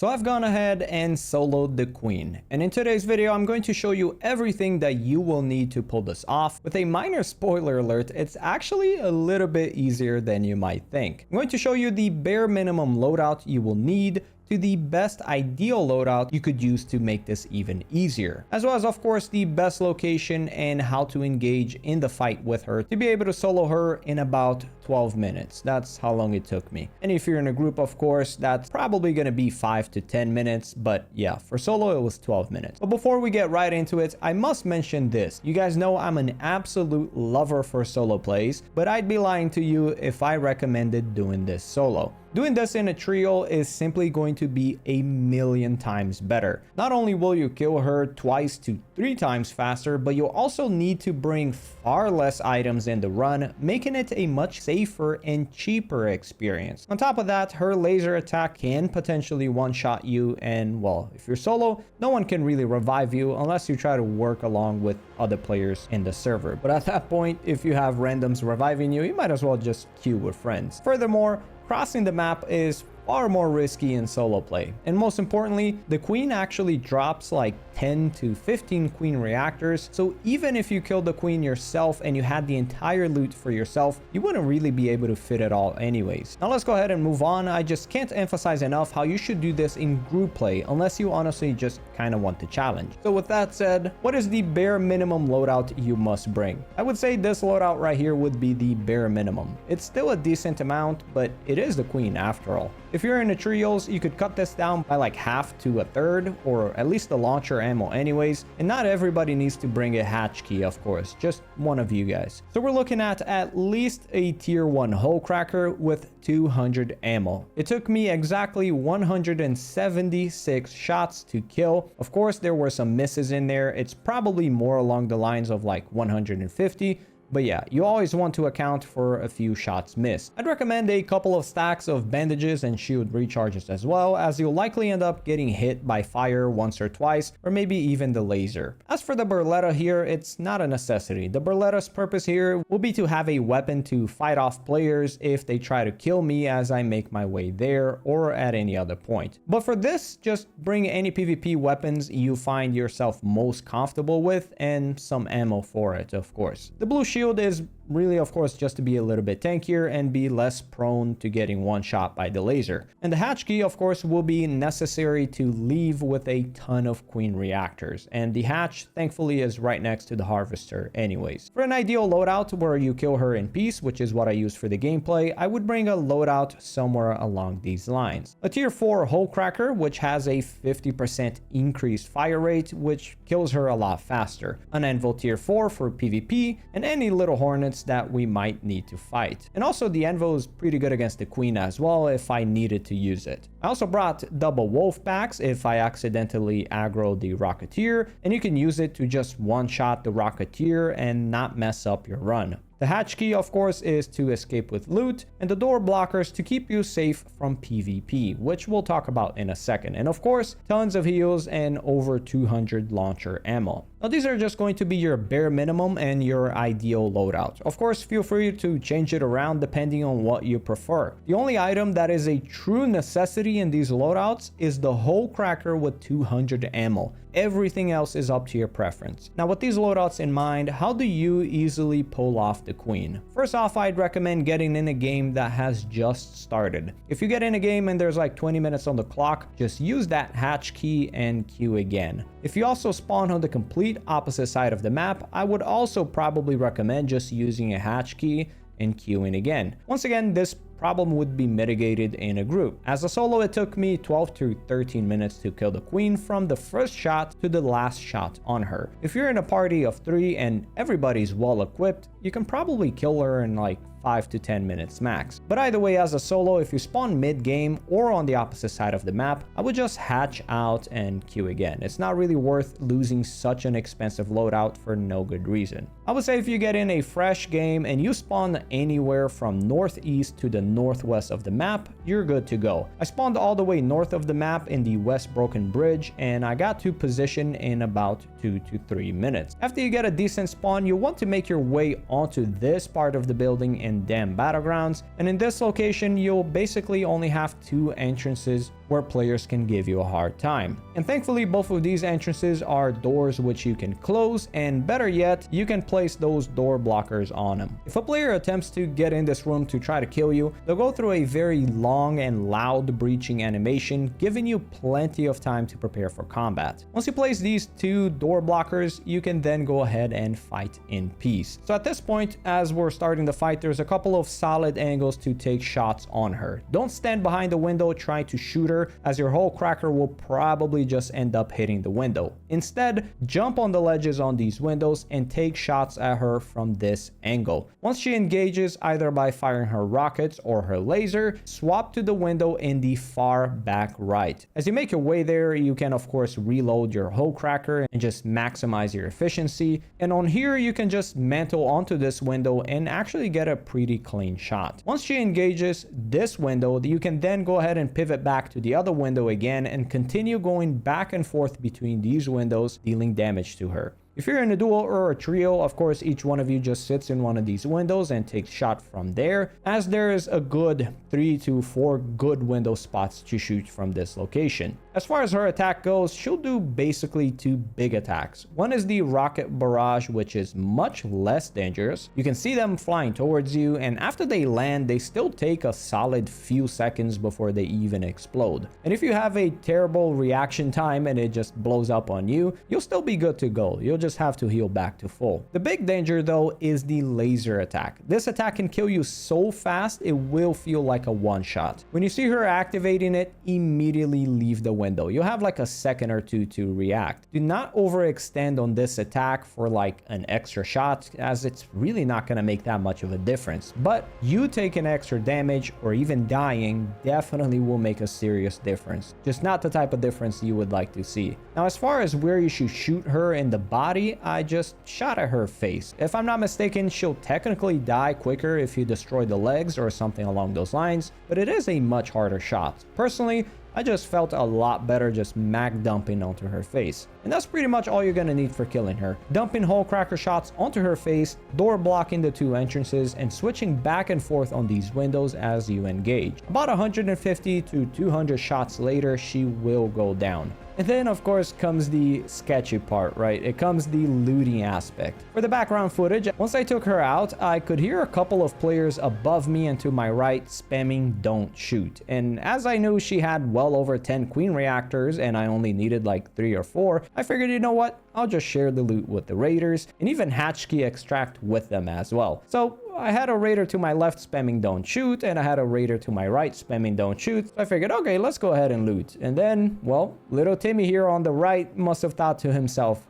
So I've gone ahead and soloed the queen, and in today's video I'm going to show you everything that you will need to pull this off. With a minor spoiler alert, it's actually a little bit easier than you might think. I'm going to show you the bare minimum loadout you will need to the best ideal loadout you could use to make this even easier, as well as of course the best location and how to engage in the fight with her to be able to solo her in about 12 minutes. That's how long it took me. And if you're in a group, of course, that's probably going to be 5 to 10 minutes, but yeah, for solo it was 12 minutes. But before we get right into it, I must mention this. You guys know I'm an absolute lover for solo plays, but I'd be lying to you if I recommended doing this solo. Doing this in a trio is simply going to be a million times better. Not only will you kill her twice to 3 times faster, but you'll also need to bring far less items in the run, making it a much safer and cheaper experience. On top of that, her laser attack can potentially one-shot you, and well, if you're solo, no one can really revive you unless you try to work along with other players in the server. But at that point, if you have randoms reviving you, you might as well just queue with friends. Furthermore, crossing the map is far more risky in solo play. And most importantly, the queen actually drops like 10 to 15 queen reactors. So even if you killed the queen yourself and you had the entire loot for yourself, you wouldn't really be able to fit it all anyways. Now let's go ahead and move on. I just can't emphasize enough how you should do this in group play unless you honestly just kind of want the challenge. So with that said, what is the bare minimum loadout you must bring? I would say this loadout right here would be the bare minimum. It's still a decent amount, but it is the queen after all. If you're in the trios, you could cut this down by like half to a third, or at least the launcher ammo anyways. And not everybody needs to bring a hatch key, of course, just one of you guys. So we're looking at least a tier 1 hole cracker with 200 ammo. It took me exactly 176 shots to kill. Of course, there were some misses in there. It's probably more along the lines of like 150. But yeah, you always want to account for a few shots missed. I'd recommend a couple of stacks of bandages and shield recharges as well, as you'll likely end up getting hit by fire once or twice, or maybe even the laser. As for the Berletta here, it's not a necessity. The Berletta's purpose here will be to have a weapon to fight off players if they try to kill me as I make my way there or at any other point. But for this, just bring any PvP weapons you find yourself most comfortable with and some ammo for it, of course. The blue shield is really, of course, just to be a little bit tankier and be less prone to getting one shot by the laser. And the hatch key, of course, will be necessary to leave with a ton of queen reactors. And the hatch, thankfully, is right next to the harvester anyways. For an ideal loadout where you kill her in peace, which is what I use for the gameplay, I would bring a loadout somewhere along these lines. A tier 4 hole cracker, which has a 50% increased fire rate, which kills her a lot faster. An anvil tier 4 for PvP, and any little hornets that we might need to fight. And also the anvil is pretty good against the queen as well if I needed to use it. I also brought double wolf packs if I accidentally aggro the rocketeer, and you can use it to just one-shot the rocketeer and not mess up your run. The hatch key, of course, is to escape with loot, and the door blockers to keep you safe from PvP, which we'll talk about in a second. And of course, tons of heals and over 200 launcher ammo. Now, these are just going to be your bare minimum and your ideal loadout. Of course, feel free to change it around depending on what you prefer. The only item that is a true necessity in these loadouts is the hole cracker with 200 ammo. Everything else is up to your preference. Now, with these loadouts in mind, how do you easily pull off the queen? First off, I'd recommend getting in a game that has just started. If you get in a game and there's like 20 minutes on the clock, just use that hatch key and queue again. If you also spawn on the complete opposite side of the map, I would also probably recommend just using a hatch key and queuing again. Once again, this problem would be mitigated in a group. As a solo, it took me 12 to 13 minutes to kill the queen from the first shot to the last shot on her. If you're in a party of 3 and everybody's well equipped, you can probably kill her in like 5 to 10 minutes max. But either way, as a solo, if you spawn mid-game or on the opposite side of the map, I would just hatch out and queue again. It's not really worth losing such an expensive loadout for no good reason. I would say if you get in a fresh game and you spawn anywhere from northeast to the northwest of the map, you're good to go. I spawned all the way north of the map in the West Broken Bridge, and I got to position in about 2 to 3 minutes. After you get a decent spawn, you want to make your way onto this part of the building in Dam Battlegrounds, and in this location you'll basically only have 2 entrances where players can give you a hard time. And thankfully, both of these entrances are doors which you can close, and better yet, you can place those door blockers on them. If a player attempts to get in this room to try to kill you, they'll go through a very long and loud breaching animation, giving you plenty of time to prepare for combat. Once you place these two door blockers, you can then go ahead and fight in peace. So at this point, as we're starting the fight, there's a couple of solid angles to take shots on her. Don't stand behind the window trying to shoot her, as your whole cracker will probably just end up hitting the window. Instead, jump on the ledges on these windows and take shots at her from this angle. Once she engages, either by firing her rockets or her laser, swap to the window in the far back right. As you make your way there, you can of course reload your hull cracker and just maximize your efficiency. And on here, you can just mantle onto this window and actually get a pretty clean shot. Once she engages this window, you can then go ahead and pivot back to the other window again and continue going back and forth between these windows, dealing damage to her. If you're in a duo or a trio, of course, each one of you just sits in one of these windows and takes shot from there, as there is a good 3 to 4 good window spots to shoot from this location. As far as her attack goes, she'll do basically 2 big attacks. One is the rocket barrage, which is much less dangerous. You can see them flying towards you, and after they land, they still take a solid few seconds before they even explode. And if you have a terrible reaction time and it just blows up on you, you'll still be good to go. You'll just have to heal back to full. The big danger though is the laser attack. This attack can kill you so fast it will feel like a one-shot. When you see her activating it, immediately leave the window. You'll have like a second or two to react. Do not overextend on this attack for like an extra shot, as it's really not going to make that much of a difference. But you taking extra damage or even dying definitely will make a serious difference. Just not the type of difference you would like to see. Now, as far as where you should shoot her in the body, I just shot at her face. If I'm not mistaken, she'll technically die quicker if you destroy the legs or something along those lines, but it is a much harder shot. Personally, I just felt a lot better just mag dumping onto her face. And that's pretty much all you're gonna need for killing her. Dumping hull cracker shots onto her face, door blocking the 2 entrances, and switching back and forth on these windows as you engage. About 150 to 200 shots later, she will go down. And then of course comes the sketchy part, right? It comes the looting aspect. For the background footage, once I took her out, I could hear a couple of players above me and to my right spamming "don't shoot." And as I knew she had well over 10 queen reactors and I only needed like 3 or 4, I figured, you know what? I'll just share the loot with the raiders and even hatch key extract with them as well. So I had a raider to my left spamming "don't shoot," and I had a raider to my right spamming "don't shoot." So I figured, okay, let's go ahead and loot. And then, well, little Timmy here on the right must have thought to himself,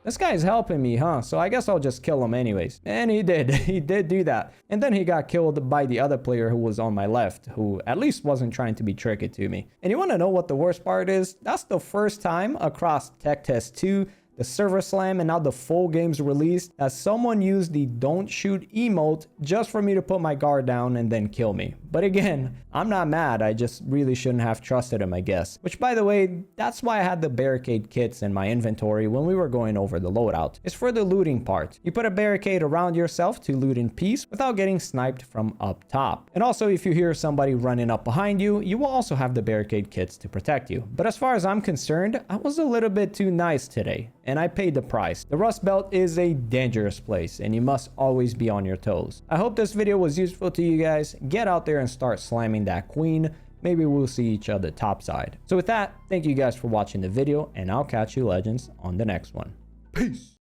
this guy's helping me, so I guess I'll just kill him anyways. And he did. He did do that. And then he got killed by the other player who was on my left, who at least wasn't trying to be tricky to me. And you want to know what the worst part is? That's the first time across Tech Test 2, the server slam, and now the full game's release, that someone used the "don't shoot" emote just for me to put my guard down and then kill me. But again, I'm not mad. I just really shouldn't have trusted him, I guess. Which, by the way, that's why I had the barricade kits in my inventory when we were going over the loadout. It's for the looting part. You put a barricade around yourself to loot in peace without getting sniped from up top. And also, if you hear somebody running up behind you, you will also have the barricade kits to protect you. But as far as I'm concerned, I was a little bit too nice today, and I paid the price. The Rust Belt is a dangerous place, and you must always be on your toes. I hope this video was useful to you guys. Get out there and start slamming that queen. Maybe we'll see each other topside. So with that, thank you guys for watching the video, and I'll catch you legends on the next one. Peace!